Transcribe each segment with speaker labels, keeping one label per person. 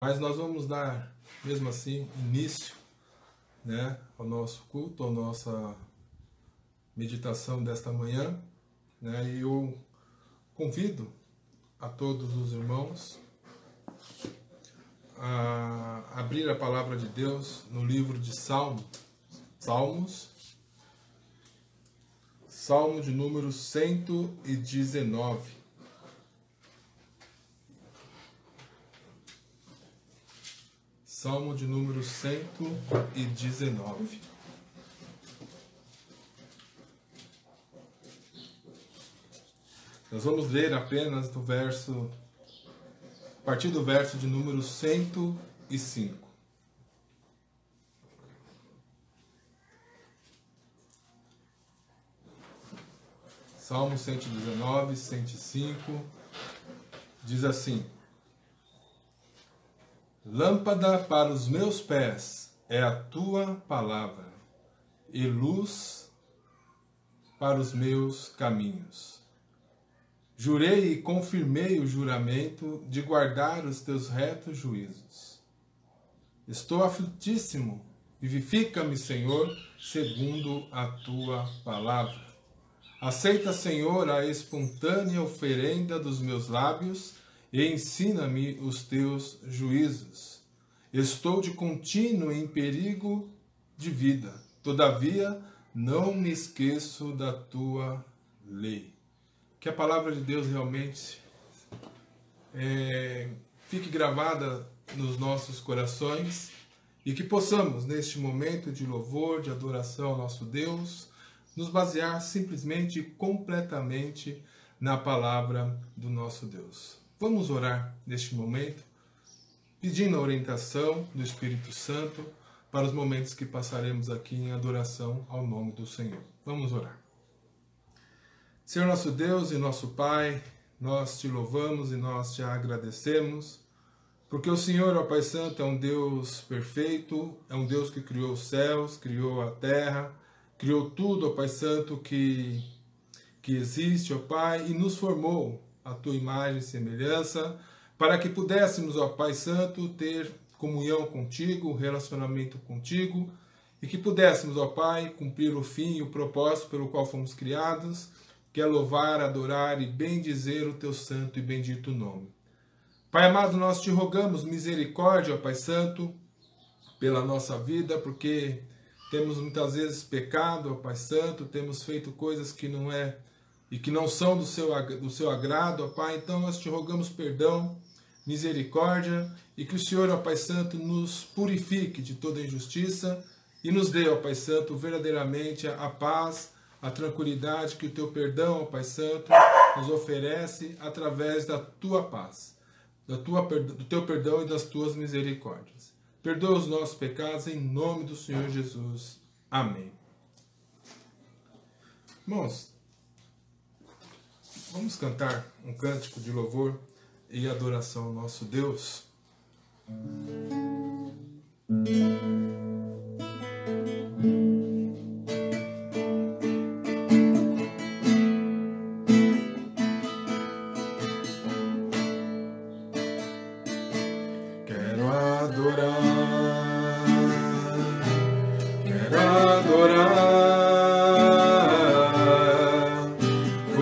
Speaker 1: Mas nós vamos dar, mesmo assim, início, né, ao nosso culto, à nossa meditação desta manhã, né, e eu convido a todos os irmãos a abrir a palavra de Deus no livro de Salmos, Salmo de número 119. Salmo de número 119. Nós vamos ler apenas a partir do verso de número 105. Salmo 119, 105, diz assim: Lâmpada para os meus pés é a tua palavra, e luz para os meus caminhos. Jurei e confirmei o juramento de guardar os teus retos juízos. Estou aflitíssimo, vivifica-me, Senhor, segundo a tua palavra. Aceita, Senhor, a espontânea oferenda dos meus lábios e ensina-me os teus juízos. Estou de contínuo em perigo de vida, todavia não me esqueço da tua lei. Que a palavra de Deus realmente fique gravada nos nossos corações e que possamos, neste momento de louvor, de adoração ao nosso Deus, nos basear simplesmente e completamente na palavra do nosso Deus. Vamos orar neste momento, pedindo a orientação do Espírito Santo para os momentos que passaremos aqui em adoração ao nome do Senhor. Vamos orar. Senhor nosso Deus e nosso Pai, nós te louvamos e nós te agradecemos, porque o Senhor, ó Pai Santo, é um Deus perfeito, é um Deus que criou os céus, criou a terra, criou tudo, ó Pai Santo, que existe, ó Pai, e nos formou a tua imagem e semelhança, para que pudéssemos, ó Pai Santo, ter comunhão contigo, relacionamento contigo, e que pudéssemos, ó Pai, cumprir o fim e o propósito pelo qual fomos criados, que é louvar, adorar e bendizer o teu santo e bendito nome. Pai amado, nós te rogamos misericórdia, ó Pai Santo, pela nossa vida, porque temos muitas vezes pecado, ó Pai Santo, temos feito coisas que não e que não são do seu agrado, ó Pai. Então nós te rogamos perdão, misericórdia, e que o Senhor, ó Pai Santo, nos purifique de toda injustiça e nos dê, ó Pai Santo, verdadeiramente a paz, a tranquilidade que o teu perdão, ó Pai Santo, nos oferece através da tua paz, do teu perdão e das tuas misericórdias. Perdoa os nossos pecados em nome do Senhor Jesus. Amém. Irmãos, vamos cantar um cântico de louvor e adoração ao nosso Deus.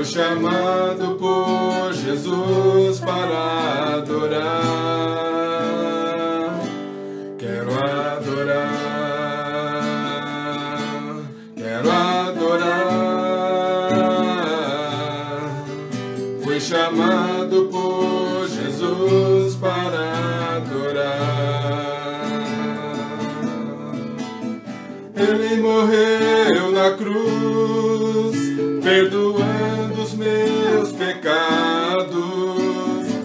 Speaker 1: Chamado por Jesus para adorar, quero adorar, quero adorar. Fui chamado por Jesus para adorar. Ele morreu na cruz, perdoando os meus pecados,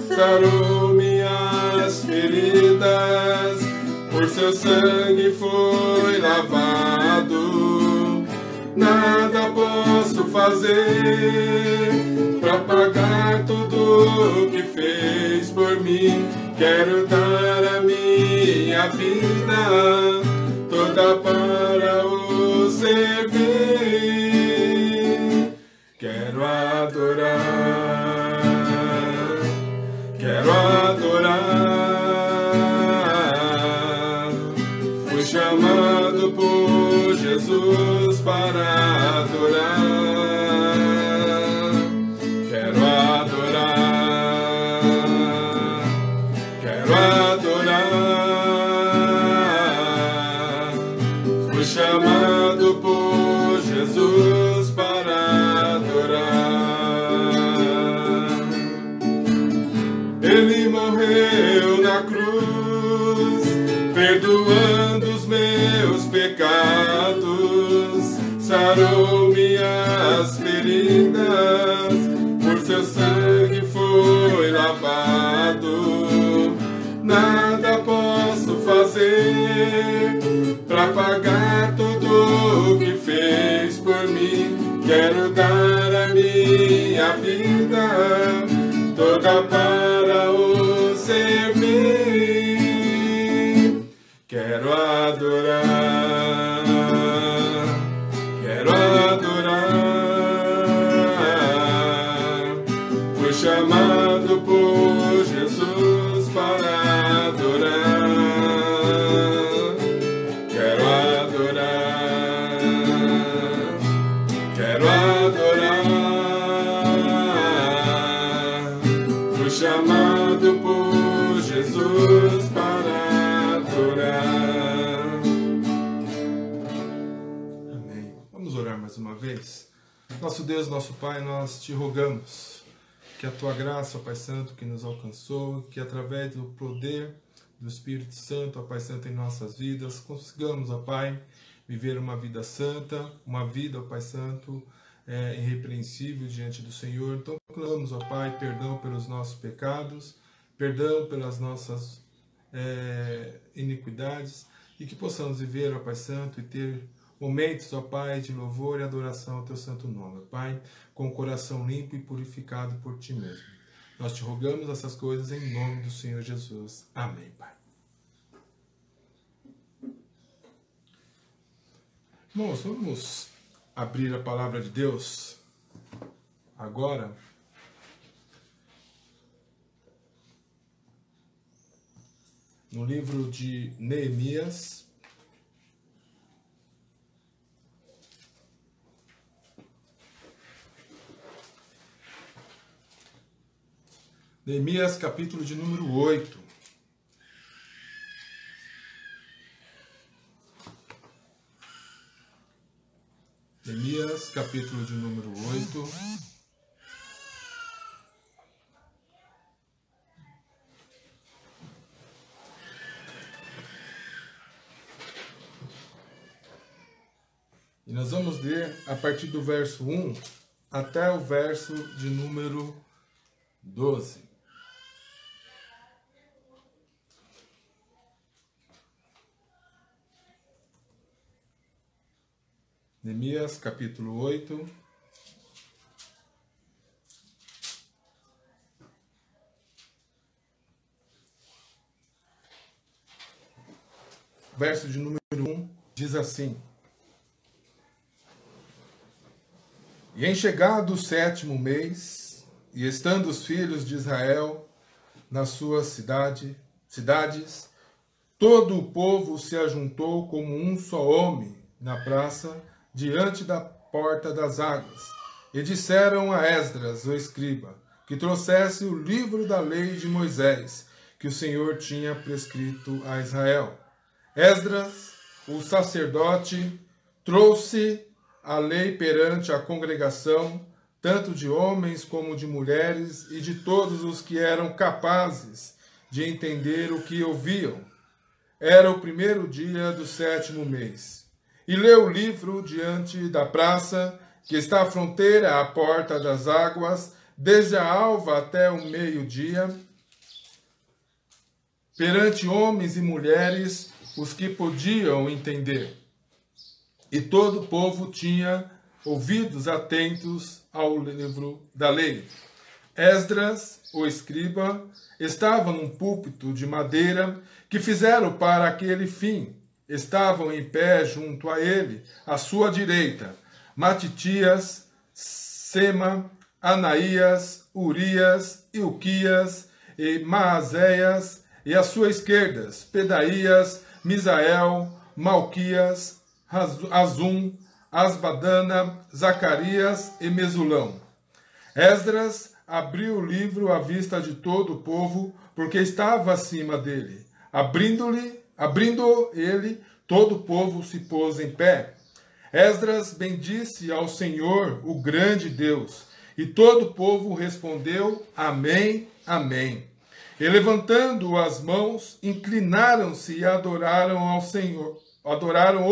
Speaker 1: sarou minhas feridas, por seu sangue foi lavado. Nada posso fazer para pagar tudo que fez por mim. Quero dar a minha vida toda para o servir. Quero adorar, quero adorar. chamado por Jesus para adorar. Quero adorar, quero adorar. Fui chamado por Jesus para adorar. Ele morreu na cruz, perdoando os meus pecados, sarou minhas feridas, por seu sangue foi lavado. Nada posso fazer pra pagar tudo o que fez por mim. Quero dar a minha vida toda para o servir. Quero adorar, quero adorar. Fui chamado por Jesus para adorar. Quero adorar, quero adorar. Fui chamado por Jesus para adorar. Amém. Vamos orar mais uma vez? Nosso Deus, nosso Pai, nós te rogamos que a Tua graça, ó Pai Santo, que nos alcançou, que através do poder do Espírito Santo, ó Pai Santo, em nossas vidas, consigamos, ó Pai, viver uma vida santa, uma vida, ó Pai Santo, irrepreensível diante do Senhor. Então, clamamos, ó Pai, perdão pelos nossos pecados, perdão pelas nossas iniquidades, e que possamos viver, ó Pai Santo, e ter momentos, ó Pai, de louvor e adoração ao Teu santo nome, ó Pai, com o coração limpo e purificado por Ti mesmo. Nós te rogamos essas coisas em nome do Senhor Jesus. Amém, Pai. Irmãos, vamos abrir a palavra de Deus agora. No livro de Neemias. Neemias, capítulo de número 8. Neemias, capítulo de número 8. E nós vamos ler a partir do verso 1 até o verso de número 12. Neemias, capítulo 8. Verso de número 1 diz assim: E em chegado o 7º mês, e estando os filhos de Israel nas suas cidades, todo o povo se ajuntou como um só homem na praça, diante da porta das águas, e disseram a Esdras, o escriba, que trouxesse o livro da lei de Moisés, que o Senhor tinha prescrito a Israel. Esdras, o sacerdote, trouxe a lei perante a congregação, tanto de homens como de mulheres, e de todos os que eram capazes de entender o que ouviam. Era o 1º dia do 7º mês. E leu o livro diante da praça, que está à fronteira à porta das águas, desde a alva até o meio-dia, perante homens e mulheres, os que podiam entender. E todo o povo tinha ouvidos atentos ao livro da lei. Esdras, o escriba, estava num púlpito de madeira que fizeram para aquele fim. Estavam em pé junto a ele, à sua direita, Matitias, Sema, Anaías, Urias, Ilquias e Maazéias, e à sua esquerda, Pedaías, Misael, Malquias, Azum, Asbadana, Zacarias e Mesulão. Esdras abriu o livro à vista de todo o povo, porque estava acima dele. Abrindo ele, todo o povo se pôs em pé. Esdras bendisse ao Senhor, o grande Deus, e todo o povo respondeu: Amém, Amém. E levantando as mãos, inclinaram-se e adoraram o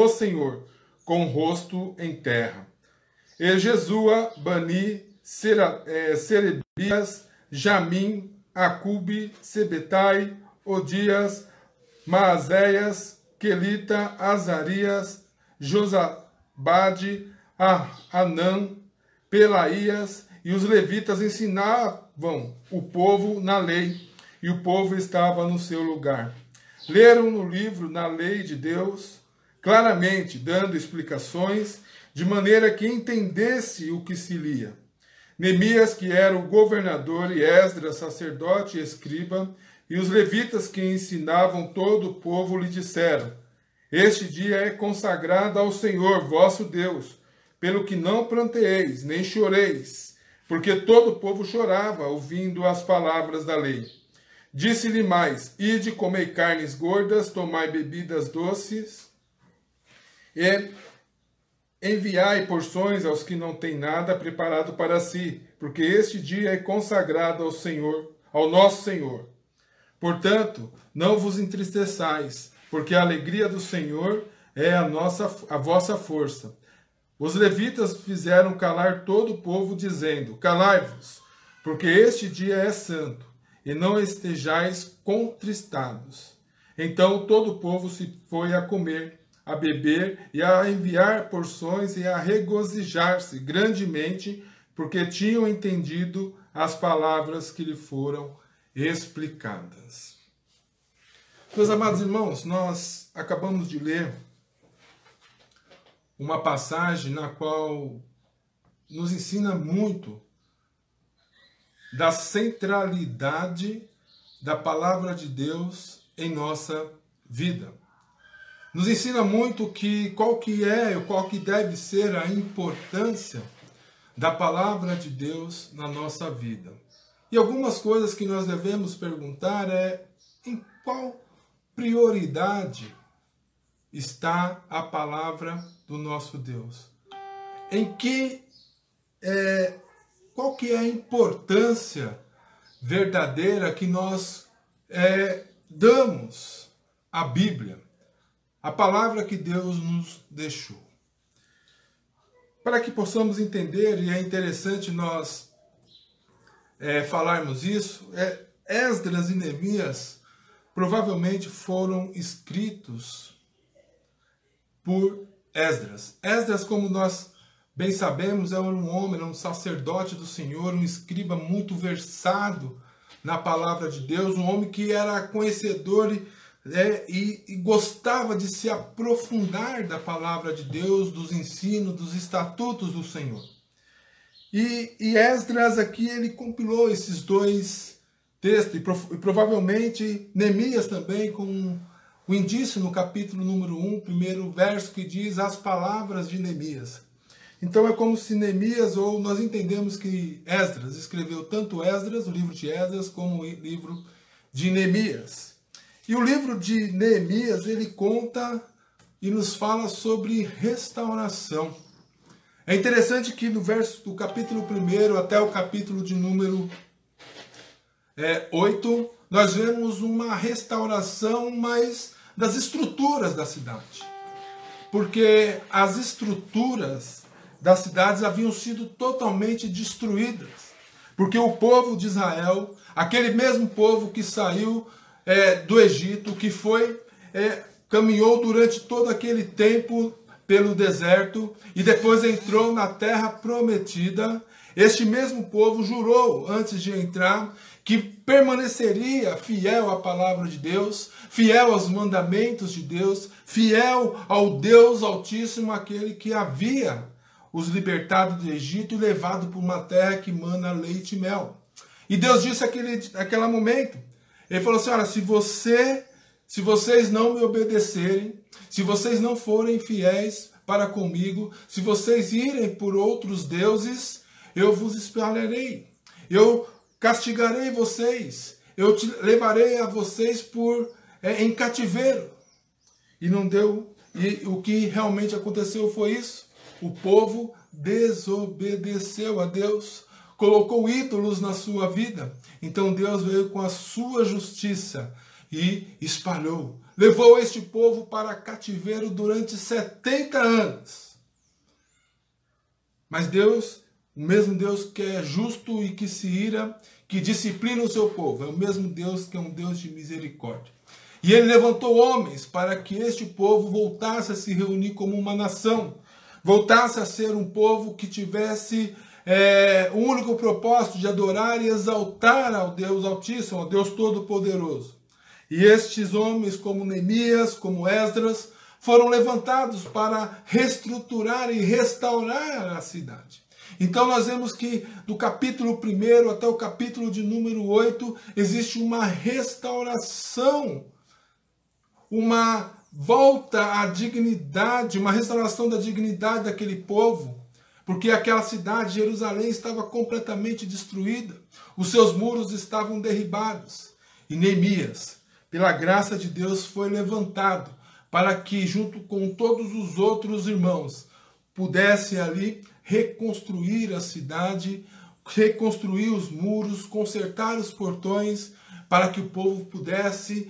Speaker 1: Senhor, com o rosto em terra. E Jesua, Bani, Serebias, Jamim, Acube, Sebetai, Odias, Maazéias, Quelita, Azarias, Josabade, Anã, Pelaías, e os levitas ensinavam o povo na lei, e o povo estava no seu lugar. Leram no livro, na lei de Deus, claramente, dando explicações, de maneira que entendesse o que se lia. Neemias, que era o governador, e Esdras, sacerdote e escriba, e os levitas que ensinavam todo o povo lhe disseram: Este dia é consagrado ao Senhor, vosso Deus, pelo que não pranteeis, nem choreis, porque todo o povo chorava, ouvindo as palavras da lei. Disse-lhe mais: Ide, comei carnes gordas, tomai bebidas doces, e enviai porções aos que não têm nada preparado para si, porque este dia é consagrado ao Senhor, ao nosso Senhor. Portanto, não vos entristeçais, porque a alegria do Senhor é a vossa força. Os levitas fizeram calar todo o povo, dizendo: Calai-vos, porque este dia é santo, e não estejais contristados. Então todo o povo se foi a comer, a beber e a enviar porções e a regozijar-se grandemente, porque tinham entendido as palavras que lhe foram explicadas. Meus amados irmãos, nós acabamos de ler uma passagem na qual nos ensina muito da centralidade da palavra de Deus em nossa vida. Nos ensina muito qual que deve ser a importância da palavra de Deus na nossa vida. E algumas coisas que nós devemos perguntar é: em qual prioridade está a palavra do nosso Deus? Qual que é a importância verdadeira que nós damos à Bíblia, a palavra que Deus nos deixou? Para que possamos entender, e é interessante nós falarmos isso, Esdras e Neemias provavelmente foram escritos por Esdras. Esdras, como nós bem sabemos, é um homem, um sacerdote do Senhor, um escriba muito versado na palavra de Deus, um homem que era conhecedor e gostava de se aprofundar da palavra de Deus, dos ensinos, dos estatutos do Senhor. E Esdras aqui, ele compilou esses dois textos, e provavelmente Neemias também, com o indício no capítulo número 1, primeiro verso, que diz as palavras de Neemias. Então é como se Neemias, ou nós entendemos que Esdras escreveu tanto Esdras, o livro de Esdras, como o livro de Neemias. E o livro de Neemias, ele conta e nos fala sobre restauração. É interessante que no verso do capítulo 1 até o capítulo de número 8, nós vemos uma restauração, mas das estruturas da cidade. Porque as estruturas das cidades haviam sido totalmente destruídas. Porque o povo de Israel, aquele mesmo povo que saiu do Egito, que caminhou durante todo aquele tempo pelo deserto e depois entrou na terra prometida, este mesmo povo jurou antes de entrar que permaneceria fiel à palavra de Deus, fiel aos mandamentos de Deus, fiel ao Deus Altíssimo, aquele que havia os libertado do Egito e levado para uma terra que mana leite e mel. E Deus disse naquele momento, ele falou assim: olha, se você se vocês não me obedecerem, se vocês não forem fiéis para comigo, se vocês irem por outros deuses, eu vos espalharei, eu castigarei vocês, eu levarei a vocês em cativeiro. E não deu, e o que realmente aconteceu foi isso. O povo desobedeceu a Deus, colocou ídolos na sua vida. Então Deus veio com a sua justiça e espalhou. Levou este povo para cativeiro durante 70 anos. Mas Deus, o mesmo Deus que é justo e que se ira, que disciplina o seu povo, é o mesmo Deus que é um Deus de misericórdia. E ele levantou homens para que este povo voltasse a se reunir como uma nação, voltasse a ser um povo que tivesse o único propósito de adorar e exaltar ao Deus Altíssimo, ao Deus Todo-Poderoso. E estes homens, como Neemias, como Esdras, foram levantados para reestruturar e restaurar a cidade. Então nós vemos que do capítulo 1 até o capítulo de número 8, existe uma restauração, uma volta à dignidade, uma restauração da dignidade daquele povo, porque aquela cidade, Jerusalém, estava completamente destruída, os seus muros estavam derribados. E Neemias, pela graça de Deus, foi levantado para que, junto com todos os outros irmãos, pudesse ali reconstruir a cidade, reconstruir os muros, consertar os portões, para que o povo pudesse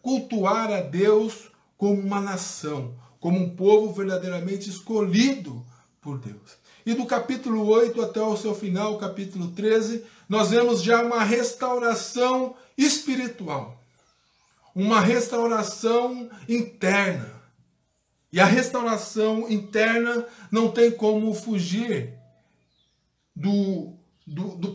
Speaker 1: cultuar a Deus como uma nação, como um povo verdadeiramente escolhido por Deus. E do capítulo 8 até o seu final, o capítulo 13, nós vemos já uma restauração espiritual, uma restauração interna. E a restauração interna não tem como fugir do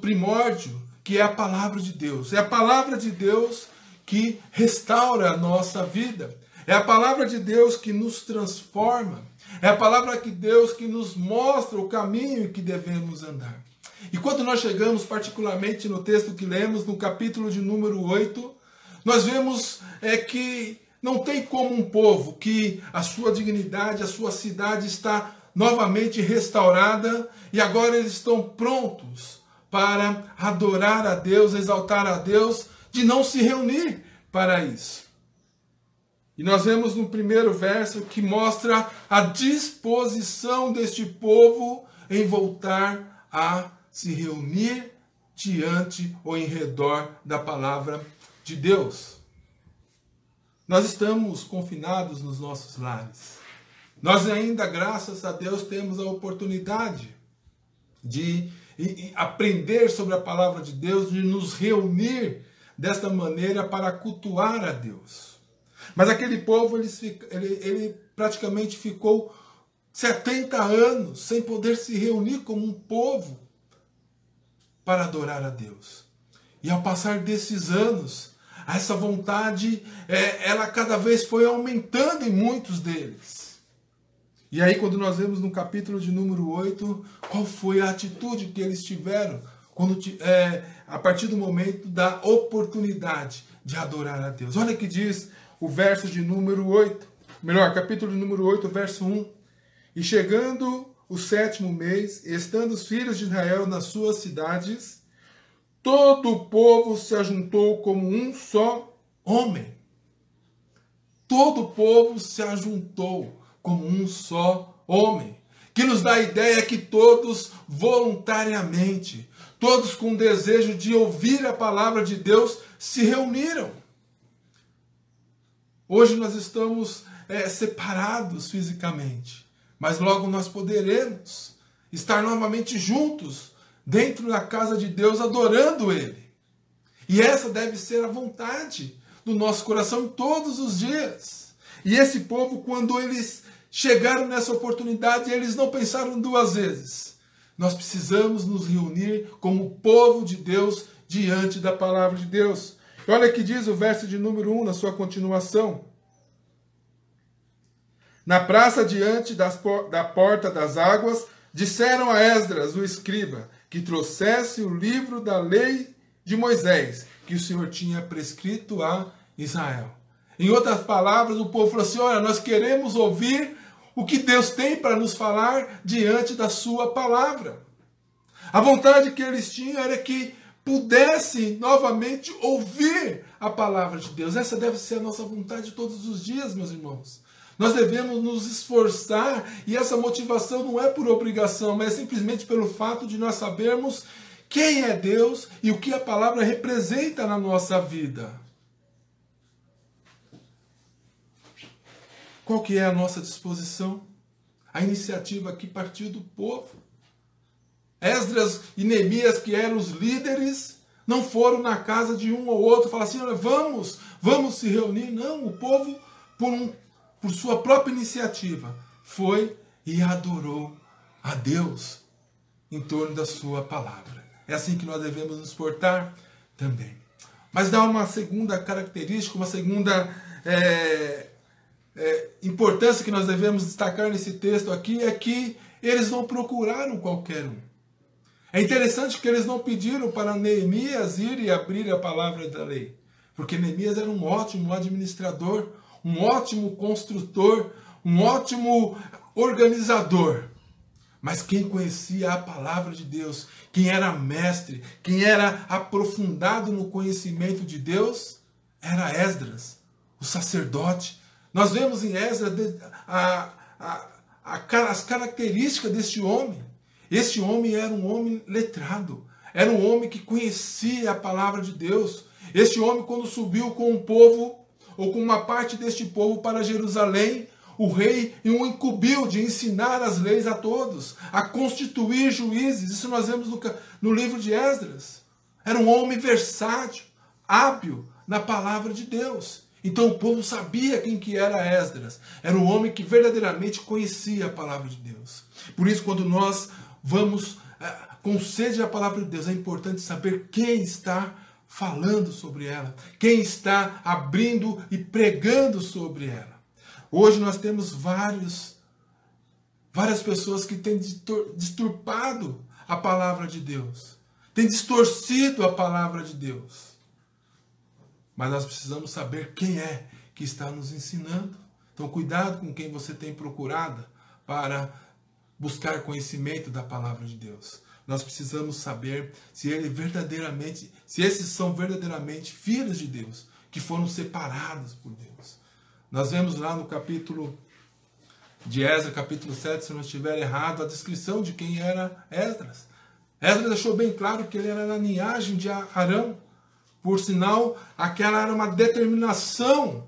Speaker 1: primórdio, que é a palavra de Deus. É a palavra de Deus que restaura a nossa vida. É a palavra de Deus que nos transforma. É a palavra de Deus que nos mostra o caminho que devemos andar. E quando nós chegamos, particularmente no texto que lemos, no capítulo de número 8, nós vemos que não tem como um povo que a sua dignidade, a sua cidade está novamente restaurada e agora eles estão prontos para adorar a Deus, exaltar a Deus, de não se reunir para isso. E nós vemos no primeiro verso que mostra a disposição deste povo em voltar a se reunir diante ou em redor da palavra de Deus. Nós estamos confinados nos nossos lares. Nós ainda, graças a Deus, temos a oportunidade de aprender sobre a palavra de Deus, de nos reunir desta maneira para cultuar a Deus. Mas aquele povo, ele praticamente ficou 70 anos sem poder se reunir como um povo para adorar a Deus. E ao passar desses anos, essa vontade, ela cada vez foi aumentando em muitos deles. E aí quando nós vemos no capítulo de número 8, qual foi a atitude que eles tiveram a partir do momento da oportunidade de adorar a Deus. Olha que diz o verso de número 8, capítulo de número 8, verso 1. E chegando o 7º mês, estando os filhos de Israel nas suas cidades, todo o povo se ajuntou como um só homem. Todo o povo se ajuntou como um só homem. Que nos dá a ideia que todos voluntariamente, todos com desejo de ouvir a palavra de Deus, se reuniram. Hoje nós estamos separados fisicamente, mas logo nós poderemos estar novamente juntos dentro da casa de Deus, adorando Ele. E essa deve ser a vontade do nosso coração todos os dias. E esse povo, quando eles chegaram nessa oportunidade, eles não pensaram duas vezes. Nós precisamos nos reunir como povo de Deus diante da palavra de Deus. Olha que diz o verso de número 1 na sua continuação. Na praça diante da porta das águas, disseram a Esdras, o escriba, que trouxesse o livro da lei de Moisés, que o Senhor tinha prescrito a Israel. Em outras palavras, o povo falou assim: olha, nós queremos ouvir o que Deus tem para nos falar diante da sua palavra. A vontade que eles tinham era que pudessem novamente ouvir a palavra de Deus. Essa deve ser a nossa vontade todos os dias, meus irmãos. Nós devemos nos esforçar, e essa motivação não é por obrigação, mas é simplesmente pelo fato de nós sabermos quem é Deus e o que a palavra representa na nossa vida. Qual que é a nossa disposição? A iniciativa aqui partiu do povo. Esdras e Neemias, que eram os líderes, não foram na casa de um ou outro falar assim: olha, vamos se reunir. Não, o povo, por sua própria iniciativa, foi e adorou a Deus em torno da sua palavra. É assim que nós devemos nos portar também. Mas dá uma segunda característica, uma segunda importância que nós devemos destacar nesse texto aqui, é que eles não procuraram qualquer um. É interessante que eles não pediram para Neemias ir e abrir a palavra da lei, porque Neemias era um ótimo administrador, um ótimo construtor, um ótimo organizador. Mas quem conhecia a palavra de Deus, quem era mestre, quem era aprofundado no conhecimento de Deus, era Esdras, o sacerdote. Nós vemos em Esdras as características deste homem. Este homem era um homem letrado, era um homem que conhecia a palavra de Deus. Este homem, quando subiu com o povo, ou com uma parte deste povo para Jerusalém, o rei o incumbiu de ensinar as leis a todos, a constituir juízes. Isso nós vemos no livro de Esdras. Era um homem versátil, hábil na palavra de Deus. Então o povo sabia quem que era Esdras. Era um homem que verdadeiramente conhecia a palavra de Deus. Por isso, quando nós vamos com sede à palavra de Deus, é importante saber quem está falando sobre ela, quem está abrindo e pregando sobre ela. Hoje nós temos várias pessoas que têm distorcido a palavra de Deus, têm distorcido a palavra de Deus. Mas nós precisamos saber quem é que está nos ensinando. Então cuidado com quem você tem procurado para buscar conhecimento da palavra de Deus. Nós precisamos saber se esses são verdadeiramente filhos de Deus, que foram separados por Deus. Nós vemos lá no capítulo de Esdras, capítulo 7, se não estiver errado, a descrição de quem era Esdras. Esdras deixou bem claro que ele era da linhagem de Arão. Por sinal, aquela era uma determinação.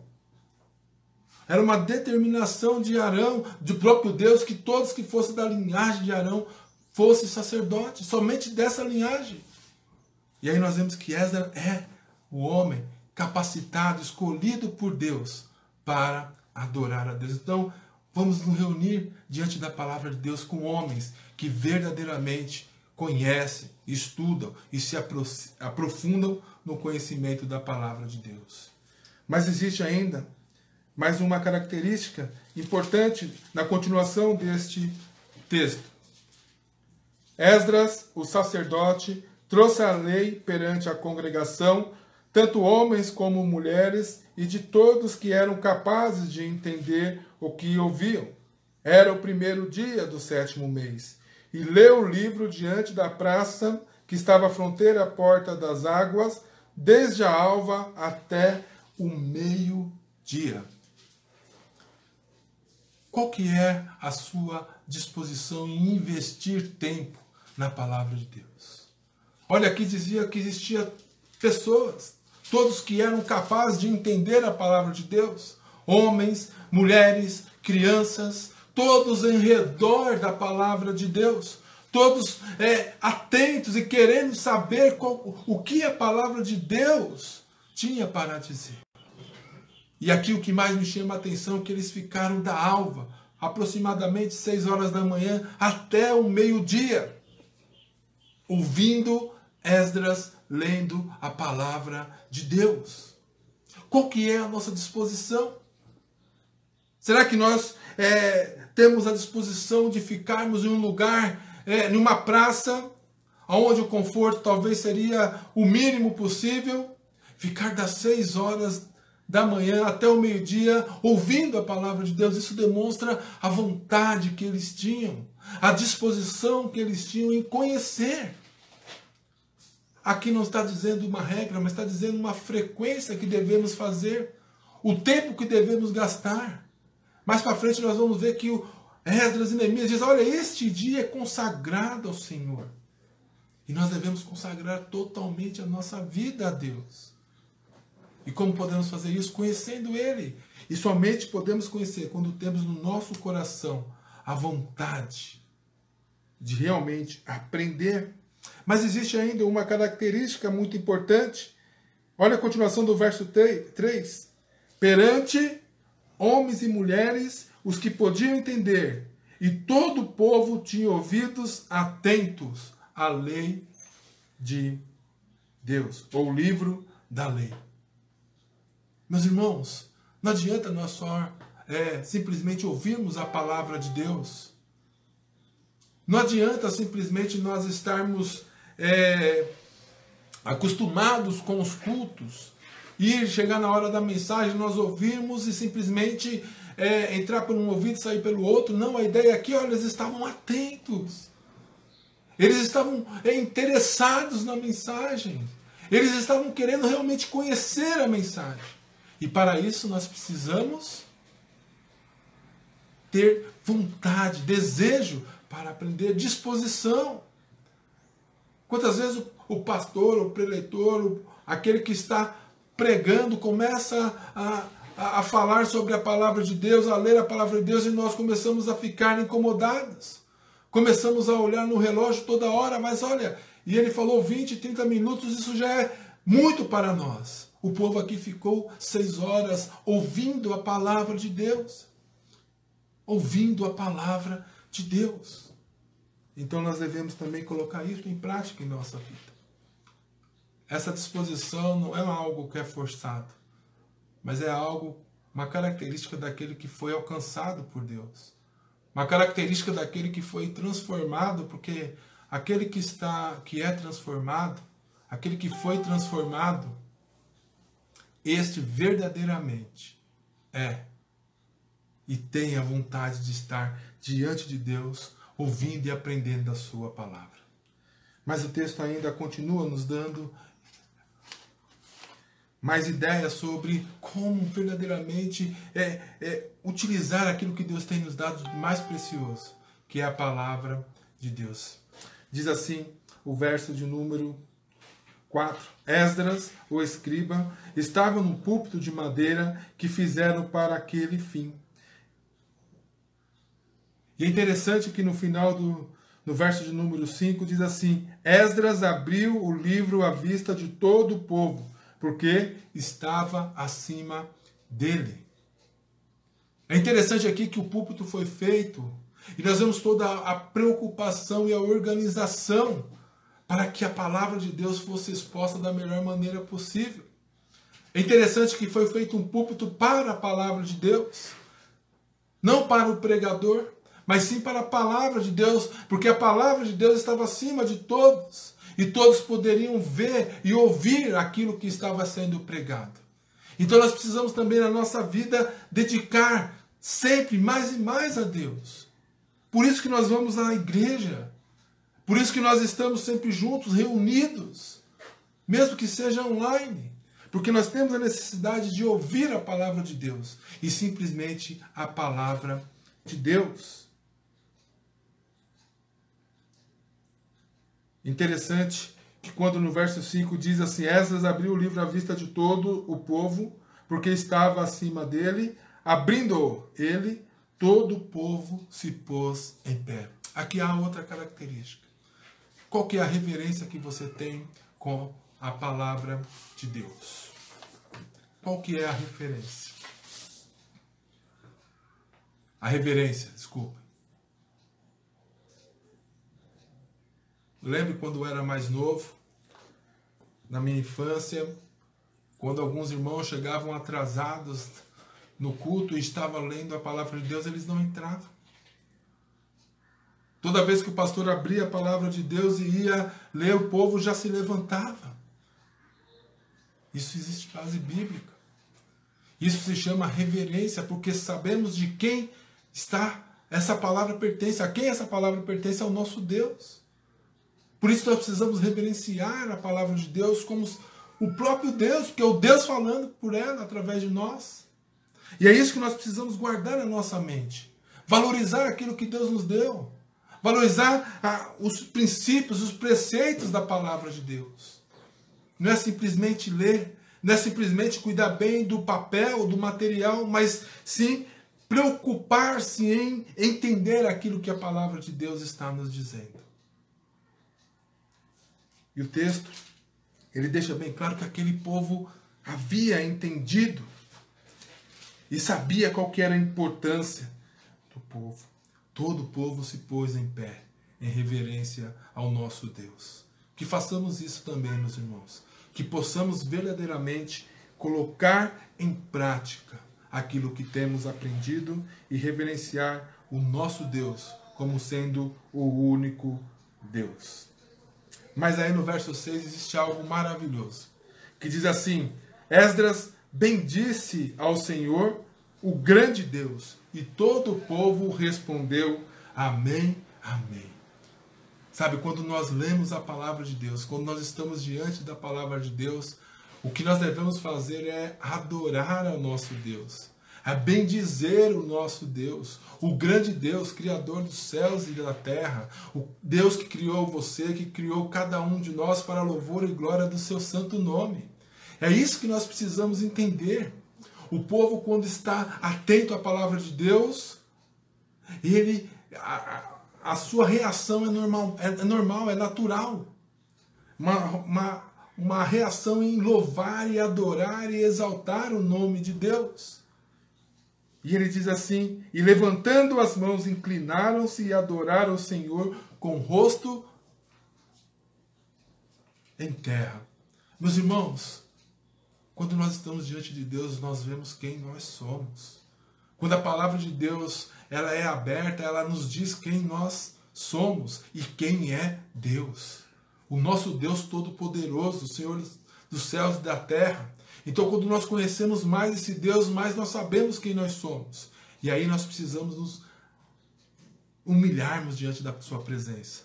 Speaker 1: Era uma determinação de Arão, do próprio Deus, que todos que fossem da linhagem de Arão fossem sacerdotes, somente dessa linhagem. E aí nós vemos que Esdras é o homem capacitado, escolhido por Deus para adorar a Deus. Então, vamos nos reunir diante da palavra de Deus com homens que verdadeiramente conhecem, estudam e se aprofundam no conhecimento da palavra de Deus. Mas existe ainda mais uma característica importante na continuação deste texto. Esdras, o sacerdote, trouxe a lei perante a congregação, tanto homens como mulheres, e de todos que eram capazes de entender o que ouviam. Era o 1º dia do 7º mês. E leu o livro diante da praça, que estava à fronteira à porta das águas, desde a alva até o meio-dia. Qual que é a sua disposição em investir tempo na palavra de Deus? Olha, aqui dizia que existia pessoas, todos que eram capazes de entender a palavra de Deus, homens, mulheres, crianças, todos em redor da palavra de Deus, todos atentos e querendo saber o que a palavra de Deus tinha para dizer. E aqui o que mais me chama a atenção é que eles ficaram da alva, aproximadamente 6 horas da manhã, até o meio-dia, ouvindo Esdras lendo a palavra de Deus. Qual que é a nossa disposição? Será que nós temos a disposição de ficarmos em um lugar, numa praça, onde o conforto talvez seria o mínimo possível? Ficar das 6 horas da manhã até o meio-dia, ouvindo a palavra de Deus. Isso demonstra a vontade que eles tinham, a disposição que eles tinham em conhecer. Aqui não está dizendo uma regra, mas está dizendo uma frequência que devemos fazer, o tempo que devemos gastar. Mais para frente nós vamos ver que o Esdras e Neemias diz: olha, este dia é consagrado ao Senhor. E nós devemos consagrar totalmente a nossa vida a Deus. E como podemos fazer isso? Conhecendo Ele. E somente podemos conhecer quando temos no nosso coração a vontade de realmente aprender. Mas existe ainda uma característica muito importante. Olha a continuação do verso 3. Perante homens e mulheres, os que podiam entender, e todo o povo tinha ouvidos atentos à lei de Deus, ou livro da lei. Meus irmãos, não adianta nós só simplesmente ouvirmos a palavra de Deus. Não adianta simplesmente nós estarmos acostumados com os cultos, e chegar na hora da mensagem, nós ouvirmos e simplesmente entrar por um ouvido e sair pelo outro. Não, a ideia aqui, olha, eles estavam atentos. Eles estavam interessados na mensagem. Eles estavam querendo realmente conhecer a mensagem. E para isso nós precisamos ter vontade, desejo para aprender, disposição. Quantas vezes o pastor, o preleitor, aquele que está pregando, começa a falar sobre a palavra de Deus, a ler a palavra de Deus, e nós começamos a ficar incomodados. Começamos a olhar no relógio toda hora, mas olha, e ele falou 20, 30 minutos, isso já é muito para nós. O povo aqui ficou 6 horas ouvindo a palavra de Deus. Ouvindo a palavra de Deus. Então nós devemos também colocar isso em prática em nossa vida. Essa disposição não é algo que é forçado, mas é algo, uma característica daquele que foi alcançado por Deus. Uma característica daquele que foi transformado, porque aquele que é transformado, aquele que foi transformado, este verdadeiramente e tem a vontade de estar diante de Deus, ouvindo e aprendendo da sua palavra. Mas o texto ainda continua nos dando mais ideias sobre como verdadeiramente utilizar aquilo que Deus tem nos dado de mais precioso, que é a palavra de Deus. Diz assim o verso de número 4. Esdras, o escriba, estava num púlpito de madeira que fizeram para aquele fim. E é interessante que no final no verso de número 5 diz assim: Esdras abriu o livro à vista de todo o povo, porque estava acima dele. É interessante aqui que o púlpito foi feito, e nós vemos toda a preocupação e a organização para que a palavra de Deus fosse exposta da melhor maneira possível. É interessante que foi feito um púlpito para a palavra de Deus, não para o pregador, mas sim para a palavra de Deus, porque a palavra de Deus estava acima de todos, e todos poderiam ver e ouvir aquilo que estava sendo pregado. Então nós precisamos também na nossa vida dedicar sempre mais e mais a Deus. Por isso que nós vamos à igreja, por isso que nós estamos sempre juntos, reunidos, mesmo que seja online, porque nós temos a necessidade de ouvir a palavra de Deus, e simplesmente a palavra de Deus. Interessante que quando no verso 5 diz assim: Esdras abriu o livro à vista de todo o povo, porque estava acima dele, abrindo ele, todo o povo se pôs em pé. Aqui há outra característica. Qual que é a reverência que você tem com a palavra de Deus? Qual que é a referência? A reverência, desculpa. Lembro quando eu era mais novo, na minha infância, quando alguns irmãos chegavam atrasados no culto e estavam lendo a palavra de Deus, eles não entravam. Toda vez que o pastor abria a palavra de Deus e ia ler, o povo já se levantava. Isso existe base bíblica. Isso se chama reverência, porque sabemos de quem essa palavra pertence. A quem essa palavra pertence? Ao nosso Deus. Por isso nós precisamos reverenciar a palavra de Deus como o próprio Deus, porque é o Deus falando por ela, através de nós. E é isso que nós precisamos guardar na nossa mente. Valorizar aquilo que Deus nos deu. Valorizar os princípios, os preceitos da palavra de Deus. Não é simplesmente ler, não é simplesmente cuidar bem do papel, do material, mas sim preocupar-se em entender aquilo que a palavra de Deus está nos dizendo. E o texto, ele deixa bem claro que aquele povo havia entendido e sabia qual que era a importância do povo. Todo o povo se pôs em pé, em reverência ao nosso Deus. Que façamos isso também, meus irmãos. Que possamos verdadeiramente colocar em prática aquilo que temos aprendido e reverenciar o nosso Deus como sendo o único Deus. Mas aí no verso 6 existe algo maravilhoso, que diz assim: Esdras bendisse ao Senhor, o grande Deus, e todo o povo respondeu: Amém, Amém. Sabe, quando nós lemos a palavra de Deus, quando nós estamos diante da palavra de Deus, o que nós devemos fazer é adorar ao nosso Deus, é bendizer o nosso Deus, o grande Deus, Criador dos céus e da terra, o Deus que criou você, que criou cada um de nós para louvor e glória do seu santo nome. É isso que nós precisamos entender. O povo, quando está atento à palavra de Deus, a sua reação é normal, é natural. Uma reação em louvar e adorar e exaltar o nome de Deus. E ele diz assim: e levantando as mãos, inclinaram-se e adoraram o Senhor com o rosto em terra. Meus irmãos, quando nós estamos diante de Deus, nós vemos quem nós somos. Quando a palavra de Deus ela é aberta, ela nos diz quem nós somos e quem é Deus. O nosso Deus Todo-Poderoso, o Senhor dos céus e da terra. Então, quando nós conhecemos mais esse Deus, mais nós sabemos quem nós somos. E aí nós precisamos nos humilharmos diante da sua presença.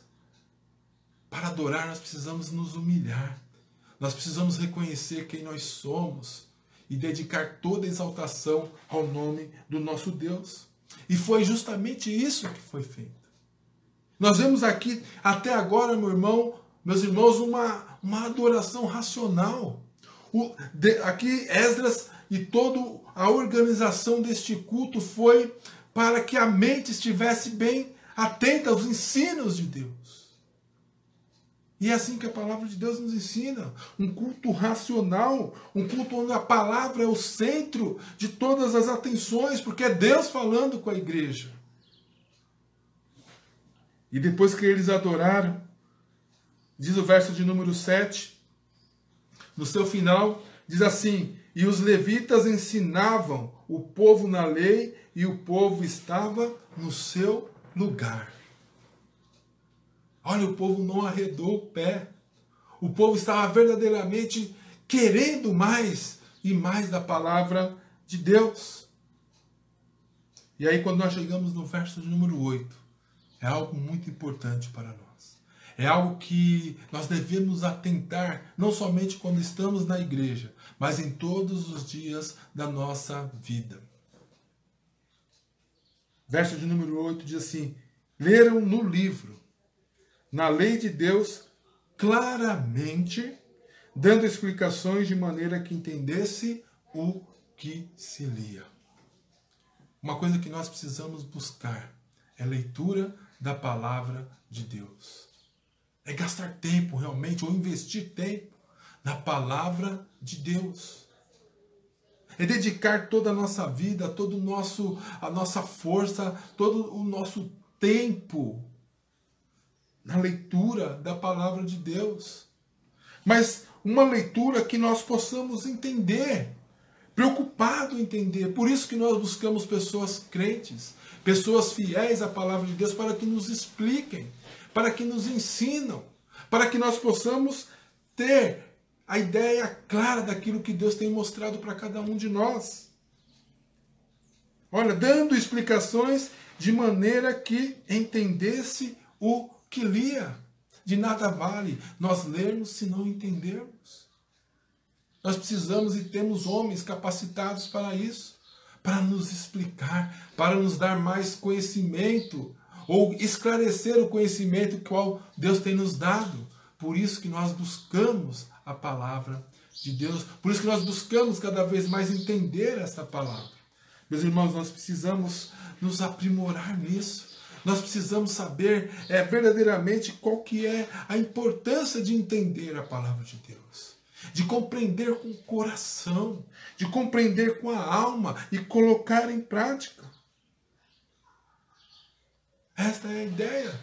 Speaker 1: Para adorar, nós precisamos nos humilhar. Nós precisamos reconhecer quem nós somos e dedicar toda a exaltação ao nome do nosso Deus. E foi justamente isso que foi feito. Nós vemos aqui, até agora, meus irmãos, uma adoração racional. Aqui, Esdras e toda a organização deste culto foi para que a mente estivesse bem atenta aos ensinos de Deus. E é assim que a palavra de Deus nos ensina. Um culto racional, um culto onde a palavra é o centro de todas as atenções, porque é Deus falando com a igreja. E depois que eles adoraram, diz o verso de número 7, no seu final, diz assim: e os levitas ensinavam o povo na lei, e o povo estava no seu lugar. Olha, o povo não arredou o pé. O povo estava verdadeiramente querendo mais e mais da palavra de Deus. E aí, quando nós chegamos no verso de número 8, é algo muito importante para nós. É algo que nós devemos atentar, não somente quando estamos na igreja, mas em todos os dias da nossa vida. Verso de número 8 diz assim: leram no livro, na lei de Deus, claramente, dando explicações de maneira que entendesse o que se lia. Uma coisa que nós precisamos buscar é leitura da palavra de Deus. É gastar tempo realmente, ou investir tempo na palavra de Deus. É dedicar toda a nossa vida, toda a nossa força, todo o nosso tempo na leitura da palavra de Deus. Mas uma leitura que nós possamos entender, preocupado em entender. Por isso que nós buscamos pessoas crentes, pessoas fiéis à palavra de Deus, para que nos expliquem, para que nos ensinam, para que nós possamos ter a ideia clara daquilo que Deus tem mostrado para cada um de nós. Olha, dando explicações de maneira que entendesse o que lia. De nada vale nós lermos se não entendermos. Nós precisamos e temos homens capacitados para isso, para nos explicar, para nos dar mais conhecimento, ou esclarecer o conhecimento que Deus tem nos dado. Por isso que nós buscamos a palavra de Deus, por isso que nós buscamos cada vez mais entender essa palavra. Meus irmãos, nós precisamos nos aprimorar nisso. Nós precisamos saber verdadeiramente qual que é a importância de entender a palavra de Deus. De compreender com o coração, de compreender com a alma e colocar em prática. Esta é a ideia.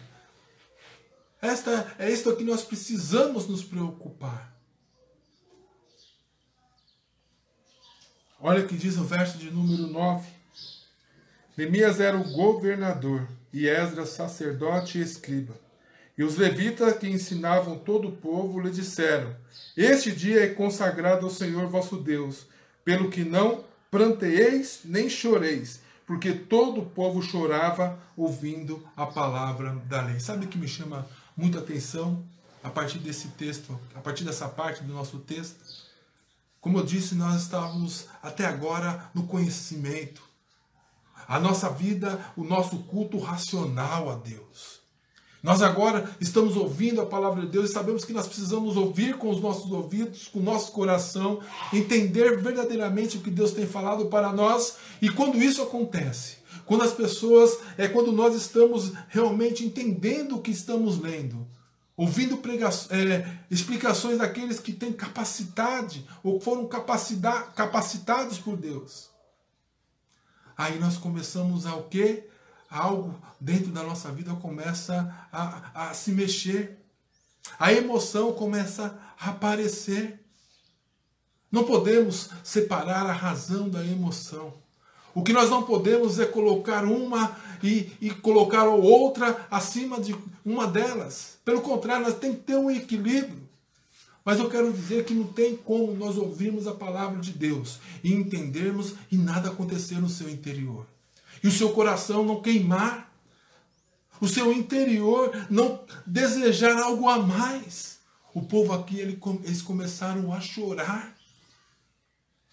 Speaker 1: É isto que nós precisamos nos preocupar. Olha o que diz o verso de número 9. Neemias era o governador e Esdras sacerdote e escriba. E os levitas que ensinavam todo o povo lhe disseram: este dia é consagrado ao Senhor vosso Deus, pelo que não pranteeis nem choreis, porque todo o povo chorava ouvindo a palavra da lei. Sabe o que me chama muita atenção a partir desse texto, a partir dessa parte do nosso texto? Como eu disse, nós estávamos até agora no conhecimento. A nossa vida, o nosso culto racional a Deus. Nós agora estamos ouvindo a palavra de Deus e sabemos que nós precisamos ouvir com os nossos ouvidos, com o nosso coração, entender verdadeiramente o que Deus tem falado para nós. E quando isso acontece, quando as pessoas, quando nós estamos realmente entendendo o que estamos lendo, ouvindo explicações daqueles que têm capacidade ou foram capacitados por Deus, aí nós começamos a o quê? Algo dentro da nossa vida começa a se mexer. A emoção começa a aparecer. Não podemos separar a razão da emoção. O que nós não podemos é colocar uma e colocar a outra acima de uma delas. Pelo contrário, nós temos que ter um equilíbrio. Mas eu quero dizer que não tem como nós ouvirmos a palavra de Deus e entendermos e nada acontecer no seu interior. E o seu coração não queimar. O seu interior não desejar algo a mais. O povo aqui, eles começaram a chorar.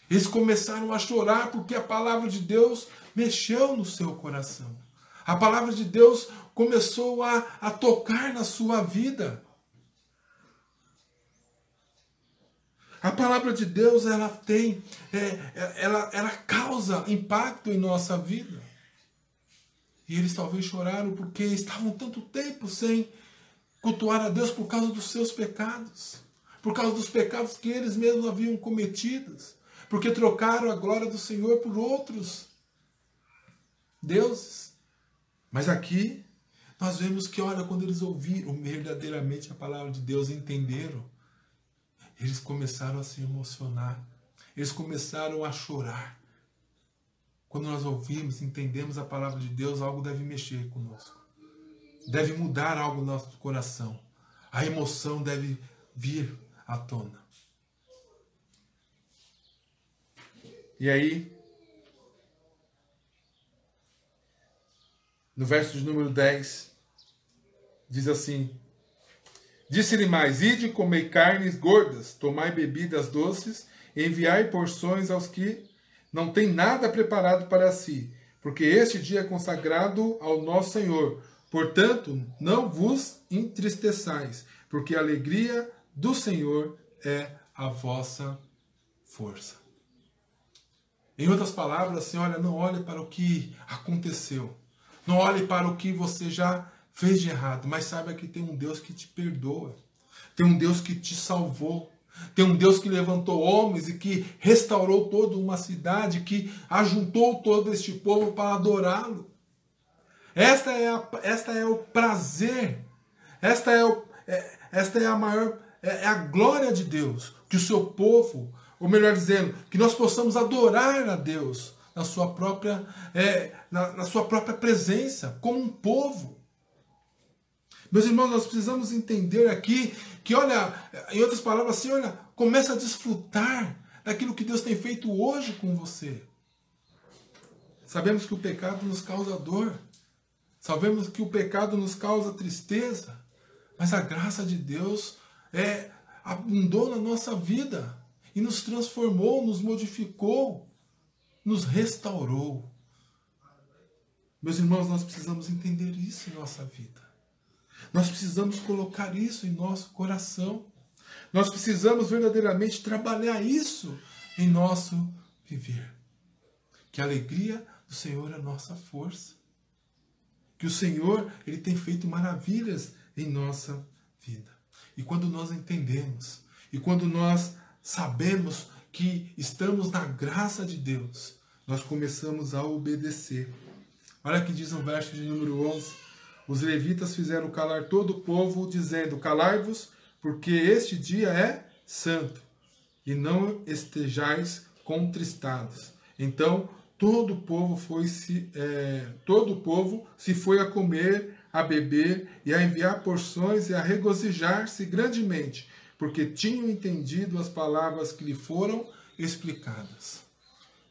Speaker 1: Eles começaram a chorar porque a palavra de Deus mexeu no seu coração. A palavra de Deus começou a tocar na sua vida. A palavra de Deus, ela causa impacto em nossa vida. E eles talvez choraram porque estavam tanto tempo sem cultuar a Deus por causa dos seus pecados. Por causa dos pecados que eles mesmos haviam cometidos. Porque trocaram a glória do Senhor por outros deuses. Mas aqui nós vemos que, olha, quando eles ouviram verdadeiramente a palavra de Deus e entenderam, eles começaram a se emocionar. Eles começaram a chorar. Quando nós ouvimos, entendemos a palavra de Deus, algo deve mexer conosco. Deve mudar algo no nosso coração. A emoção deve vir à tona. E aí, no verso de número 10, diz assim: disse-lhe mais: ide, comei carnes gordas, tomai bebidas doces, enviai porções aos que não têm nada preparado para si, porque este dia é consagrado ao nosso Senhor. Portanto, não vos entristeçais, porque a alegria do Senhor é a vossa força. Em outras palavras, assim, olha, não olhe para o que aconteceu. Não olhe para o que você já fez de errado, mas saiba que tem um Deus que te perdoa. Tem um Deus que te salvou. Tem um Deus que levantou homens e que restaurou toda uma cidade, que ajuntou todo este povo para adorá-lo. Esta é o prazer, esta é a maior, é a glória de Deus, que o seu povo, ou melhor dizendo, que nós possamos adorar a Deus na sua própria, na sua própria presença, como um povo. Meus irmãos, nós precisamos entender aqui que, olha, em outras palavras, assim, olha, começa a desfrutar daquilo que Deus tem feito hoje com você. Sabemos que o pecado nos causa dor. Sabemos que o pecado nos causa tristeza. Mas a graça de Deus abundou na nossa vida e nos transformou, nos modificou, nos restaurou. Meus irmãos, nós precisamos entender isso em nossa vida. Nós precisamos colocar isso em nosso coração. Nós precisamos verdadeiramente trabalhar isso em nosso viver. Que a alegria do Senhor é a nossa força. Que o Senhor, Ele tem feito maravilhas em nossa vida. E quando nós entendemos, e quando nós sabemos que estamos na graça de Deus, nós começamos a obedecer. Olha que diz no verso de número 11. Os levitas fizeram calar todo o povo, dizendo: calai-vos, porque este dia é santo, e não estejais contristados. Então todo o povo se foi a comer, a beber e a enviar porções e a regozijar-se grandemente, porque tinham entendido as palavras que lhe foram explicadas.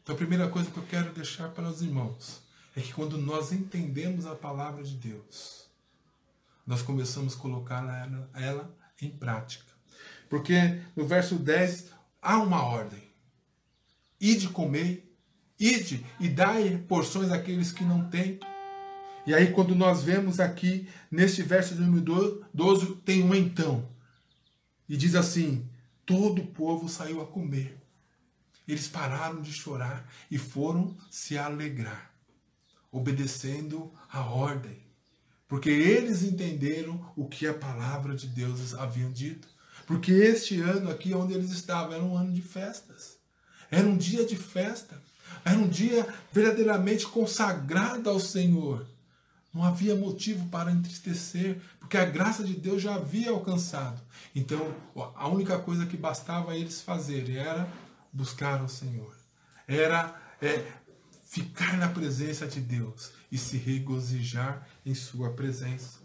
Speaker 1: Então a primeira coisa que eu quero deixar para os irmãos é que quando nós entendemos a palavra de Deus, nós começamos a colocar ela em prática. Porque no verso 10 há uma ordem. Ide comer, ide e dai porções àqueles que não têm. E aí quando nós vemos aqui, neste verso de número 12, tem um então. E diz assim: todo o povo saiu a comer. Eles pararam de chorar e foram se alegrar, obedecendo a ordem. Porque eles entenderam o que a palavra de Deus havia dito. Porque este ano aqui onde eles estavam era um ano de festas. Era um dia de festa. Era um dia verdadeiramente consagrado ao Senhor. Não havia motivo para entristecer, porque a graça de Deus já havia alcançado. Então, a única coisa que bastava a eles fazerem era buscar o Senhor. Era ficar na presença de Deus e se regozijar em sua presença.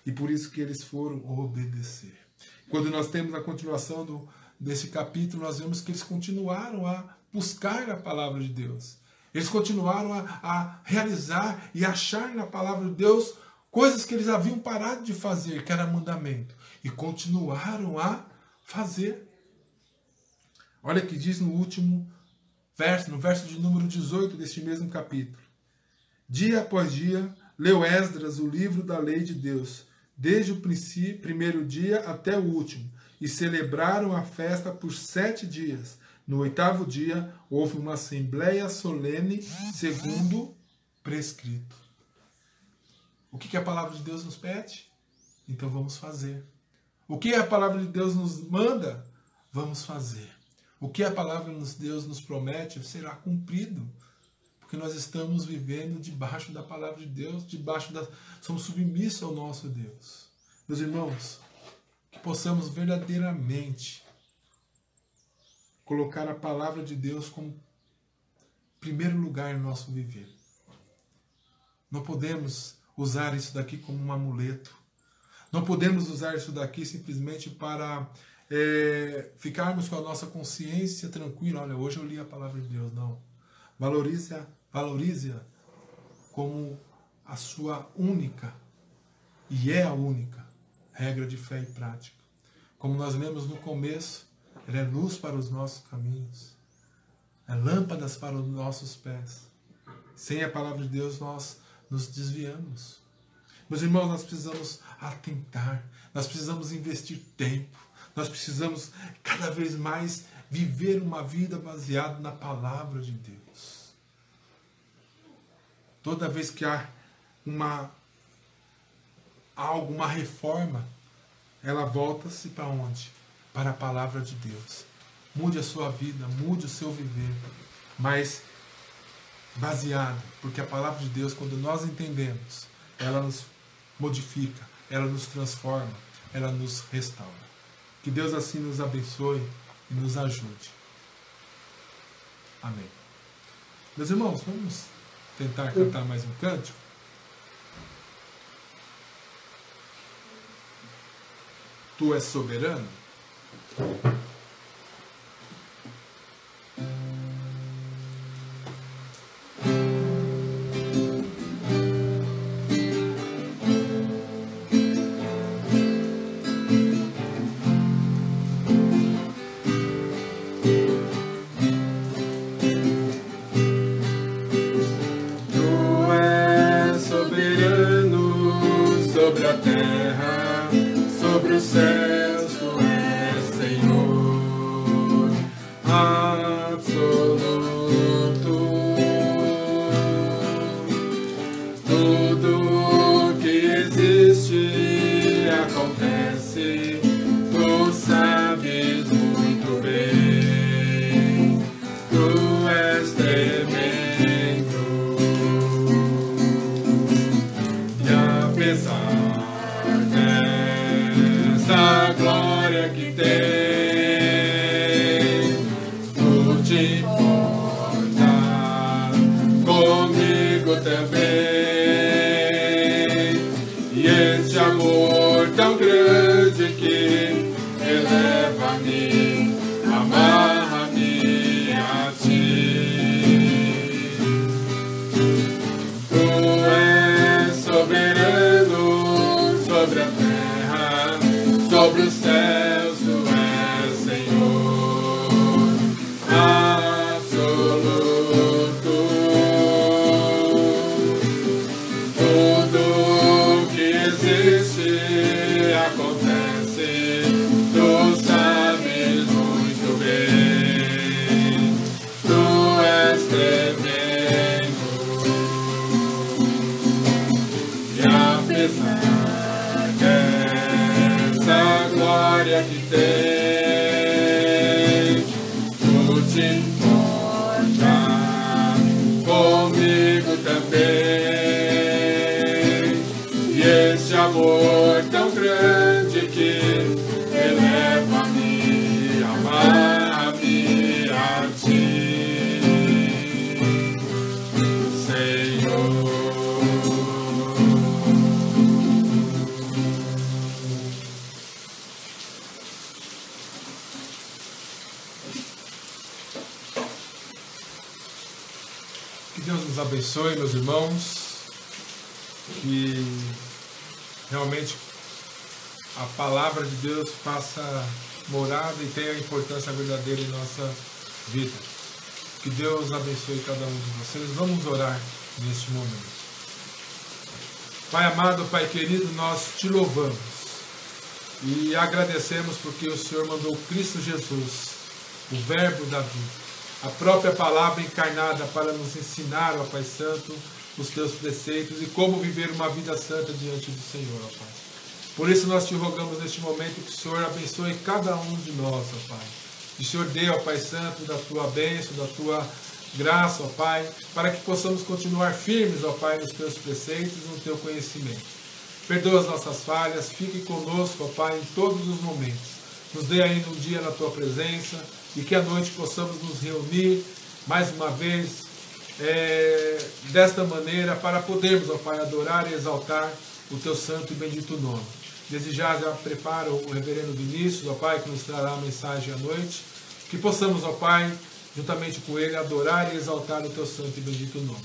Speaker 1: E por isso que eles foram obedecer. Quando nós temos a continuação desse capítulo, nós vemos que eles continuaram a buscar a palavra de Deus. Eles continuaram a realizar e achar na palavra de Deus coisas que eles haviam parado de fazer, que era mandamento. E continuaram a fazer. Olha o que diz no último verso, no verso de número 18 deste mesmo capítulo. Dia após dia, leu Esdras o livro da lei de Deus, desde o primeiro dia até o último, e celebraram a festa por 7 dias. No 8º dia, houve uma assembleia solene, segundo prescrito. O que a palavra de Deus nos pede? Então vamos fazer. O que a palavra de Deus nos manda? Vamos fazer. O que a palavra de Deus nos promete será cumprido. Porque nós estamos vivendo debaixo da palavra de Deus, somos submissos ao nosso Deus. Meus irmãos, que possamos verdadeiramente colocar a palavra de Deus como primeiro lugar no nosso viver. Não podemos usar isso daqui como um amuleto. Não podemos usar isso daqui simplesmente para ficarmos com a nossa consciência tranquila. Olha, hoje eu li a palavra de Deus. Não. Valorize-a como a sua única, e é a única, regra de fé e prática. Como nós lemos no começo, ela é luz para os nossos caminhos, é lâmpadas para os nossos pés. Sem a palavra de Deus nós nos desviamos. Meus irmãos, nós precisamos atentar, nós precisamos investir tempo, nós precisamos cada vez mais viver uma vida baseada na palavra de Deus. Toda vez que há uma reforma, ela volta-se para onde? Para a palavra de Deus. Mude a sua vida, mude o seu viver, mas baseado, porque a palavra de Deus, quando nós entendemos, ela nos modifica, ela nos transforma, ela nos restaura. Que Deus assim nos abençoe e nos ajude. Amém. Meus irmãos, vamos tentar cantar mais um cântico? Tu és soberano? a terra, sobre os céus tu és Senhor absoluto. Tudo que existe acontece, tu sabes muito bem, tu és tremendo. E apesar dessa glória que tem, tu te importas comigo também. E esse amor tão grande que eleva-me, amarra-me a ti. Tu és soberano sobre a terra, sobre os céus, tu és Senhor absoluto. Tudo que existe acontece, tu sabes muito bem, tu és tremendo. E apesar dessa glória que tem, tu te importas comigo também. E esse amor tão grande que eleva-me, amarra-me a ti, Senhor. Que Deus nos abençoe, meus irmãos, que realmente a palavra de Deus faça morada e tenha importância verdadeira em nossa vida. Que Deus abençoe cada um de vocês. Vamos orar neste momento. Pai amado, Pai querido, nós te louvamos e agradecemos porque o Senhor mandou Cristo Jesus, o Verbo da vida, a própria palavra encarnada para nos ensinar, ó Pai Santo, os teus preceitos e como viver uma vida santa diante do Senhor, ó Pai. Por isso nós te rogamos neste momento que o Senhor abençoe cada um de nós, ó Pai. Que o Senhor dê, ó Pai Santo, da tua bênção, da tua graça, ó Pai, para que possamos continuar firmes, ó Pai, nos teus preceitos e no teu conhecimento. Perdoa as nossas falhas, fique conosco, ó Pai, em todos os momentos. Nos dê ainda um dia na tua presença e que à noite possamos nos reunir mais uma vez desta maneira para podermos, ó Pai, adorar e exaltar o teu santo e bendito nome. Desde já prepara o reverendo Vinícius, ó Pai, que nos trará a mensagem à noite, que possamos, ó Pai, juntamente com ele, adorar e exaltar o teu santo e bendito nome.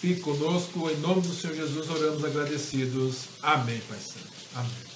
Speaker 1: Fique conosco, em nome do Senhor Jesus oramos agradecidos. Amém, Pai Santo. Amém.